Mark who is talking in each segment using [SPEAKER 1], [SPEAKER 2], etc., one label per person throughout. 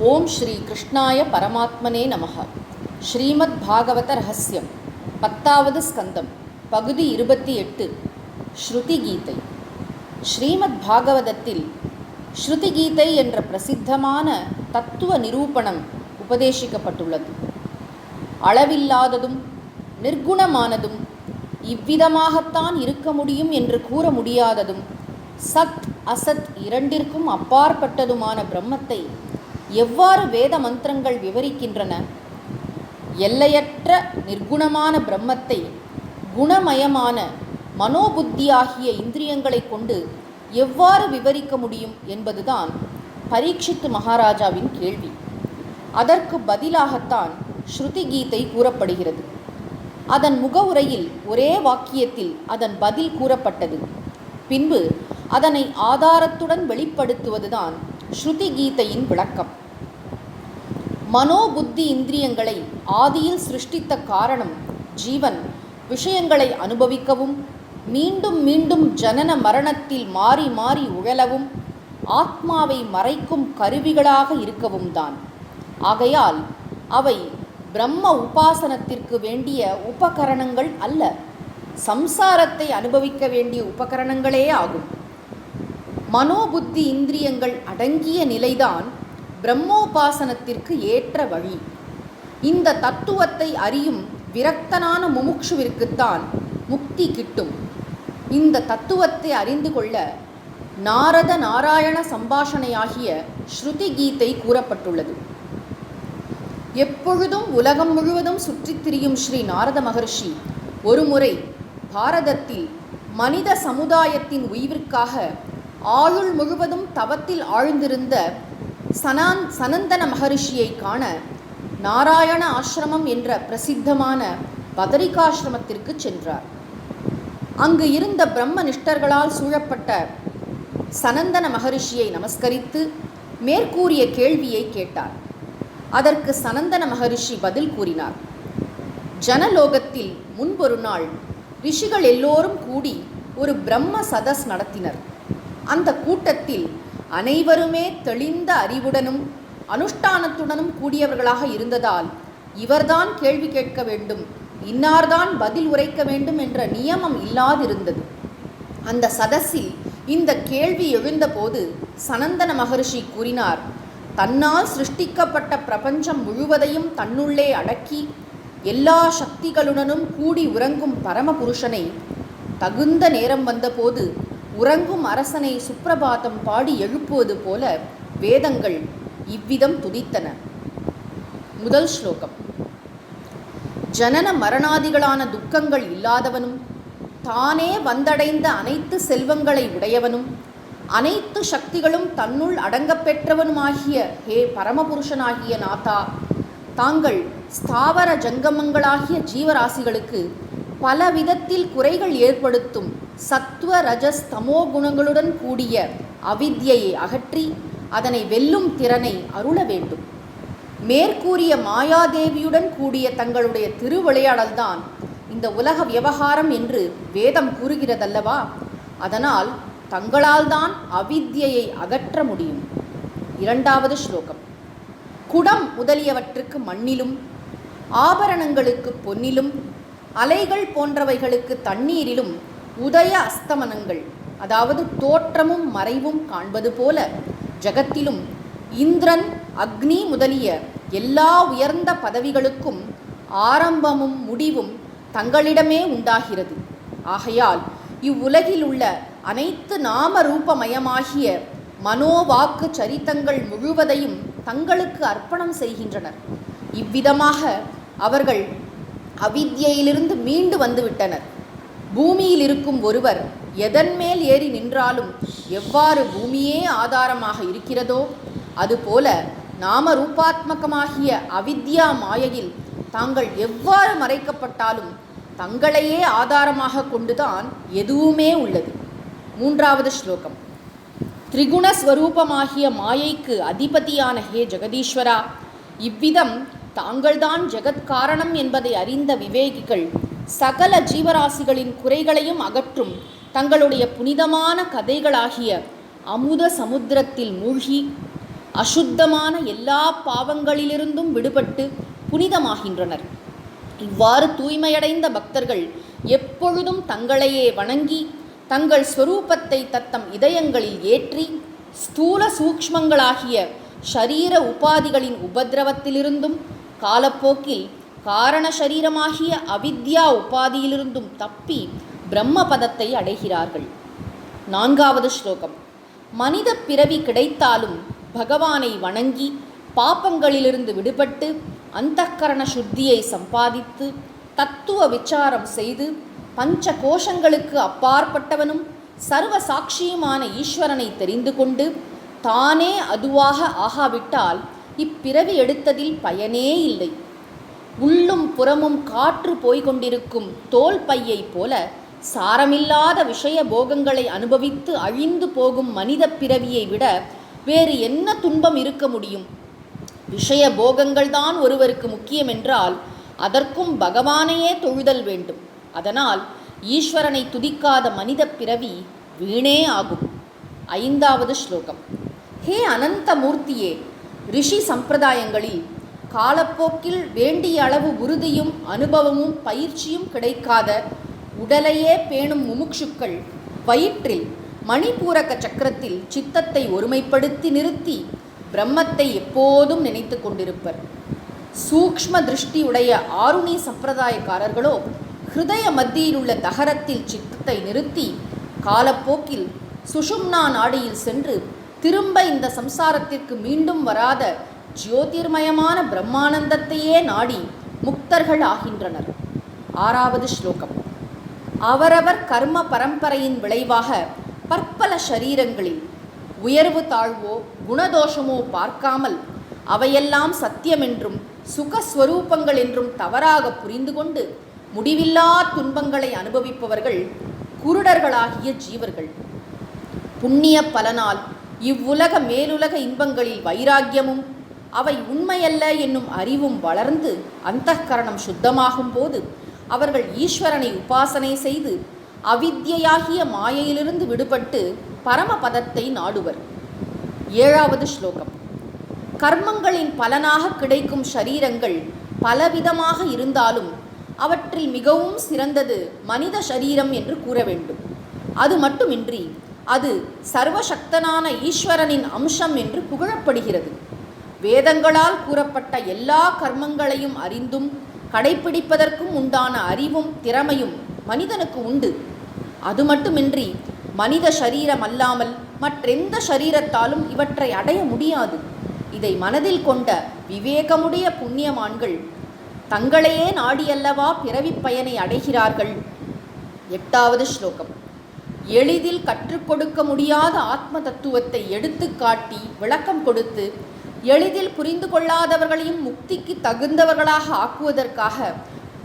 [SPEAKER 1] ஓம் ஸ்ரீ கிருஷ்ணாய பரமாத்மனே நமஹ. ஸ்ரீமத் பாகவத ரகசியம் 10வது ஸ்கந்தம் பகுதி 28 ஸ்ருதி கீதை. ஸ்ரீமத் பாகவதத்தில் ஸ்ருதி கீதை என்ற பிரசித்தமான தத்துவ நிரூபணம் உபதேசிக்கப்பட்டுள்ளது. அளவில்லாததும் நிர்குணமானதும் இவ்விதமாகத்தான் இருக்க முடியும் என்று கூற முடியாததும் சத் அசத் இரண்டிற்கும் அப்பாற்பட்டதுமான பிரம்மத்தை எவ்வாறு வேத மந்திரங்கள் விவரிக்கின்றன? எல்லையற்ற நிர்குணமான பிரம்மத்தை குணமயமான மனோபுத்தியாகிய இந்திரியங்களை கொண்டு எவ்வாறு விவரிக்க முடியும் என்பதுதான் பரீட்சித்து மகாராஜாவின் கேள்வி. அதற்கு பதிலாகத்தான் ஸ்ருதி கீதை கூறப்படுகிறது. அதன் முகவுரையில் ஒரே வாக்கியத்தில் அதன் பதில் கூறப்பட்டது. பின்பு அதனை ஆதாரத்துடன் வெளிப்படுத்துவதுதான் ஸ்ருதி கீதையின் விளக்கம். மனோபுத்தி இந்திரியங்களை ஆதியில் சிருஷ்டித்த காரணம் ஜீவன் விஷயங்களை அனுபவிக்கவும் மீண்டும் மீண்டும் ஜனன மரணத்தில் மாறி மாறி உழலவும் ஆத்மாவை மறைக்கும் கருவிகளாக இருக்கவும் தான். ஆகையால் அவை பிரம்ம உபாசனத்திற்கு வேண்டிய உபகரணங்கள் அல்ல, சம்சாரத்தை அனுபவிக்க வேண்டிய உபகரணங்களே ஆகும். மனோபுத்தி இந்திரியங்கள் அடங்கிய நிலைதான் பிரம்மோபாசனத்திற்கு ஏற்ற வழி. இந்த தத்துவத்தை அறியும் விரக்தனான முமுட்சுவிற்குத்தான் முக்தி கிட்டும். இந்த தத்துவத்தை அறிந்து கொள்ள நாரத நாராயண சம்பாஷணையாகிய ஸ்ருதி கீதை கூறப்பட்டுள்ளது. எப்பொழுதும் உலகம் முழுவதும் சுற்றித் திரியும் ஸ்ரீ நாரத மகர்ஷி ஒருமுறை பாரதத்தில் மனித சமுதாயத்தின் உய்விற்காக ஆயுள் முழுவதும் தவத்தில் ஆழ்ந்திருந்த சனந்தன மகரிஷியை காண நாராயண ஆசிரமம் என்ற பிரசித்தமான பதரிகாசிரமத்திற்கு சென்றார். அங்கு இருந்த பிரம்ம நிஷ்டர்களால் சூழப்பட்ட சனந்தன மகரிஷியை நமஸ்கரித்து மேற்கூறிய கேள்வியை கேட்டார். அதற்கு சனந்தன மகரிஷி பதில் கூறினார். ஜனலோகத்தில் முன்பொரு நாள் ரிஷிகள் எல்லோரும் கூடி ஒரு பிரம்ம சதஸ் நடத்தினர். அந்த கூட்டத்தில் அனைவருமே தெளிந்த அறிவுடனும் அனுஷ்டானத்துடனும் கூடியவர்களாக இருந்ததால் இவர்தான் கேள்வி கேட்க வேண்டும், இன்னார்தான் பதில் உரைக்க வேண்டும் என்ற நியமம் இல்லாதிருந்தது. அந்த சதஸில் இந்த கேள்வி எழுந்தபோது சனந்தன மகரிஷி கூறினார், தன்னால் சிருஷ்டிக்கப்பட்ட பிரபஞ்சம் முழுவதையும் தன்னுள்ளே அடக்கி எல்லா சக்திகளுடனும் கூடி உறங்கும் பரமபுருஷனை தகுந்த நேரம் வந்தபோது உறங்கும் அரசனை சுப்பிரபாதம் பாடி எழுப்புவது போல வேதங்கள் இவ்விதம் துதித்தன. முதல் ஸ்லோகம். ஜனன மரணாதிகளான துக்கங்கள் இல்லாதவனும் தானே வந்தடைந்த அனைத்து செல்வங்களை உடையவனும் அனைத்து சக்திகளும் தன்னுள் அடங்கப்பெற்றவனுமாகிய ஹே பரமபுருஷனாகிய நாதா, தாங்கள் ஸ்தாவர ஜங்கமங்களாகிய ஜீவராசிகளுக்கு பல விதத்தில் குறைகள் ஏற்படுத்தும் சத்வ ரஜஸ் தமோ குணங்களுடன் கூடிய அவித்யையை அகற்றி அதனை வெல்லும் திறனை அருள வேண்டும். மேற்கூறிய மாயாதேவியுடன் கூடிய தங்களுடைய திருவிளையாடல்தான் இந்த உலக விவகாரம் என்று வேதம் கூறுகிறதல்லவா? அதனால் தங்களால் தான் அவித்யையை அகற்ற முடியும். இரண்டாவது ஸ்லோகம். குடம் முதலியவற்றுக்கு மண்ணிலும் ஆபரணங்களுக்கு பொன்னிலும் அலைகள் போன்றவைகளுக்கு தண்ணீரிலும் உதய அஸ்தமனங்கள், அதாவது தோற்றமும் மறைவும் காண்பது போல ஜகத்திலும் இந்திரன் அக்னி முதலிய எல்லா உயர்ந்த பதவிகளுக்கும் ஆரம்பமும் முடிவும் தங்களிடமே உண்டாகிறது. ஆகையால் இவ்வுலகில் உள்ள அனைத்து நாம ரூபமயமாகிய மனோவாக்கு சரித்தங்கள் முழுவதையும் தங்களுக்கு அர்ப்பணம் செய்கின்றனர். இவ்விதமாக அவர்கள் அவித்யிலிருந்து மீண்டு வந்துவிட்டனர். பூமியில் இருக்கும் ஒருவர் எதன் மேல் ஏறி நின்றாலும் எவ்வாறு பூமியே ஆதாரமாக இருக்கிறதோ அதுபோல நாம ரூபாத்மகமாகிய அவித்யா மாயையில் தாங்கள் எவ்வாறு மறைக்கப்பட்டாலும் தங்களையே ஆதாரமாக கொண்டுதான் எதுவுமே உள்ளது. மூன்றாவது ஸ்லோகம். திரிகுணஸ்வரூபமாகிய மாயைக்கு அதிபதியான ஹே ஜெகதீஸ்வரா, இவ்விதம் தாங்கள்தான் ஜெகத்காரணம் என்பதை அறிந்த விவேகிகள் சகல ஜீவராசிகளின் குறைகளையும் அகற்றும் தங்களுடைய புனிதமான கதைகளாகிய அமுத சமுத்திரத்தில் மூழ்கி அசுத்தமான எல்லா பாவங்களிலிருந்தும் விடுபட்டு புனிதமாகின்றனர். இவ்வாறு தூய்மையடைந்த பக்தர்கள் எப்பொழுதும் தங்களையே வணங்கி தங்கள் ஸ்வரூபத்தை தத்தம் இதயங்களில் ஏற்றி ஸ்தூல சூக்ஷ்மங்களாகிய ஷரீர உபாதிகளின் உபதிரவத்திலிருந்தும் காலப்போக்கில் காரண சரீரமாகிய அவித்யா உபாதியிலிருந்தும் தப்பி பிரம்மபதத்தை அடைகிறார்கள். 4வது ஸ்லோகம். மனித பிறவி கிடைத்தாலும் பகவானை வணங்கி பாப்பங்களிலிருந்து விடுபட்டு அந்தக்கரண சுத்தியை சம்பாதித்து தத்துவ விசாரம் செய்து பஞ்ச கோஷங்களுக்கு அப்பாற்பட்டவனும் சர்வ சாட்சியுமான ஈஸ்வரனை தெரிந்து கொண்டு தானே அதுவாக ஆகாவிட்டால் இப்பிறவி எடுத்ததில் பயனே இல்லை. உள்ளும் புறமும் காற்று போய்கொண்டிருக்கும் தோல் பையை போல சாரமில்லாத விஷய போகங்களை அனுபவித்து அழிந்து போகும் மனித பிறவியை விட வேறு என்ன துன்பம் இருக்க முடியும்? விஷய போகங்கள்தான் ஒருவருக்கு முக்கியம் என்றால் அதற்கும் பகவானையே தொழுதல் வேண்டும். அதனால் ஈஸ்வரனை துதிக்காத மனித பிறவி வீணே ஆகும். 5வது ஸ்லோகம். ஹே அனந்த மூர்த்தியே, ரிஷி சம்பிரதாயங்களில் காலப்போக்கில் வேண்டிய அளவு உறுதியும் அனுபவமும் பயிற்சியும் கிடைக்காத உடலையே பேணும் முமுட்சுக்கள் வயிற்றில் மணிபூரக சக்கரத்தில் சித்தத்தை ஒருமைப்படுத்தி நிறுத்தி பிரம்மத்தை எப்போதும் நினைத்து கொண்டிருப்பர். சூக்ஷ்ம திருஷ்டியுடைய ஆருணி சம்பிரதாயக்காரர்களோ ஹிருதய மத்தியில் உள்ள தகரத்தில் சித்தத்தை நிறுத்தி காலப்போக்கில் சுஷும்னா நாடியில் சென்று திரும்ப இந்த சம்சாரத்திற்கு மீண்டும் வராத ஜோதிர்மயமான பிரம்மானந்தத்தையே நாடி முக்தர்கள் ஆகின்றனர். 6வது ஸ்லோகம். அவரவர் கர்ம பரம்பரையின் விளைவாக பற்பல ஷரீரங்களில் உயர்வு தாழ்வோ குணதோஷமோ பார்க்காமல் அவையெல்லாம் சத்தியமென்றும் சுகஸ்வரூபங்கள் என்றும் தவறாக புரிந்து கொண்டு முடிவில்லா துன்பங்களை அனுபவிப்பவர்கள் குருடர்களாகிய ஜீவர்கள். புண்ணிய பலனால் இவ்வுலக மேலுலக இன்பங்களில் வைராக்கியமும் அவை உண்மையல்ல என்னும் அறிவும் வளர்ந்து அந்தఃகரணம் சுத்தமாகும் போது அவர்கள் ஈஸ்வரனை உபாசனை செய்து அவித்யாகிய மாயையிலிருந்து விடுபட்டு பரமபதத்தை நாடுவர். 7வது ஸ்லோகம். கர்மங்களின் பலனாக கிடைக்கும் ஷரீரங்கள் பலவிதமாக இருந்தாலும் அவற்றில் மிகவும் சிறந்தது மனித சரீரம் என்று கூற வேண்டும். அது மட்டுமின்றி அது சர்வசக்தனான ஈஸ்வரனின் அம்சம் என்று புகழப்படுகிறது. வேதங்களால் கூறப்பட்ட எல்லா கர்மங்களையும் அறிந்தும் கடைப்பிடிப்பதற்கும் உண்டான அறிவும் திறமையும் மனிதனுக்கு உண்டு. அது மட்டுமின்றி மனித சரீரம் அல்லாமல் மற்றெந்த சரீரத்தாலும் இவற்றை அடைய முடியாது. இதை மனதில் கொண்ட விவேகமுடைய புண்ணியமான்கள் தங்களையே நாடியல்லவா பிறவிப் பயனை அடைகிறார்கள். 8வது ஸ்லோகம். எளிதில் கற்றுக் கொடுக்க முடியாத ஆத்ம தத்துவத்தை எடுத்து காட்டி விளக்கம் கொடுத்து எளிதில் புரிந்து கொள்ளாதவர்களையும் முக்திக்கு தகுந்தவர்களாக ஆக்குவதற்காக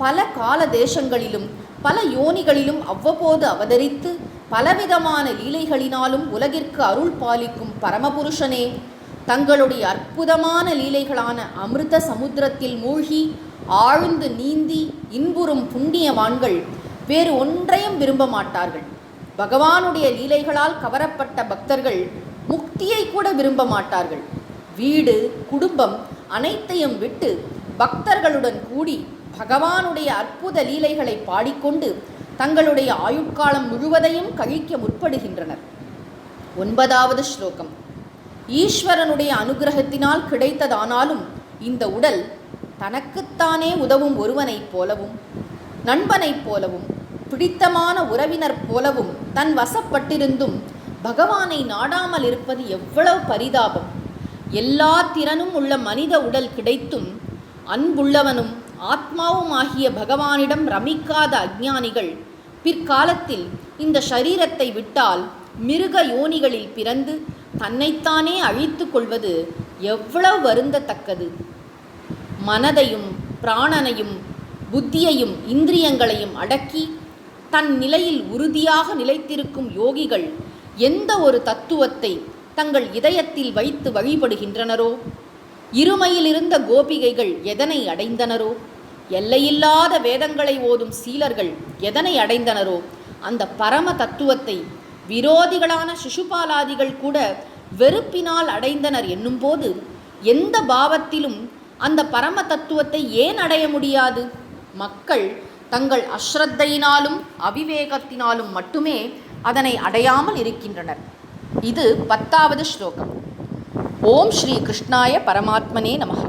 [SPEAKER 1] பல கால தேசங்களிலும் பல யோனிகளிலும் அவ்வப்போது அவதரித்து பலவிதமான லீலைகளினாலும் உலகிற்கு அருள் பாலிக்கும் பரமபுருஷனே, தங்களுடைய அற்புதமான லீலைகளான அமிர்த சமுத்திரத்தில் மூழ்கி ஆழ்ந்து நீந்தி இன்புறும் புண்ணியவான்கள் வேறு ஒன்றையும் விரும்ப மாட்டார்கள். பகவானுடைய லீலைகளால் கவரப்பட்ட பக்தர்கள் முக்தியை கூட விரும்ப மாட்டார்கள். வீடு குடும்பம் அனைத்தையும் விட்டு பக்தர்களுடன் கூடி பகவானுடைய அற்புத லீலைகளை பாடிக்கொண்டு தங்களுடைய ஆயுட்காலம் முழுவதையும் கழிக்க முற்படுகின்றனர். 9வது ஸ்லோகம். ஈஸ்வரனுடைய அனுகிரகத்தினால் கிடைத்ததானாலும் இந்த உடல் தனக்குத்தானே உதவும் ஒருவனைப் போலவும் நண்பனைப் போலவும் பிடித்தமான உறவினர் போலவும் தன் வசப்பட்டிருந்தும் பகவானை நாடாமல் இருப்பது எவ்வளவு பரிதாபம்! எல்லா திறனும் உள்ள மனித உடல் கிடைத்தும் அன்புள்ளவனும் ஆத்மாவும் ஆகிய பகவானிடம் ரமிக்காத அஞ்ஞானிகள் பிற்காலத்தில் இந்த ஷரீரத்தை விட்டால் மிருக யோனிகளில் பிறந்து தன்னைத்தானே அழித்து கொள்வது எவ்வளவு வருந்தத்தக்கது! மனதையும் பிராணனையும் புத்தியையும் இந்திரியங்களையும் அடக்கி தன் நிலையில் உறுதியாக நிலைத்திருக்கும் யோகிகள் எந்த ஒரு தத்துவத்தை தங்கள் இதயத்தில் வைத்து வழிபடுகின்றனரோ, இருமையிலிருந்த கோபிகைகள் எதனை அடைந்தனரோ, எல்லையில்லாத வேதங்களை ஓதும் சீலர்கள் எதனை அடைந்தனரோ, அந்த பரம தத்துவத்தை விரோதிகளான சிசுபாலாதிகள் கூட வெறுப்பினால் அடைந்தனர் என்னும்போது எந்த பாவத்திலும் அந்த பரம தத்துவத்தை ஏன் அடைய முடியாது? மக்கள் தங்கள் அஸ்ரத்தையினாலும் அவிவேகத்தினாலும் மட்டுமே அதனை அடையாமல் இருக்கின்றனர். இது 10வது ஸ்லோகம். ஓம் ஸ்ரீ கிருஷ்ணாய பரமாத்மனே நமஹ.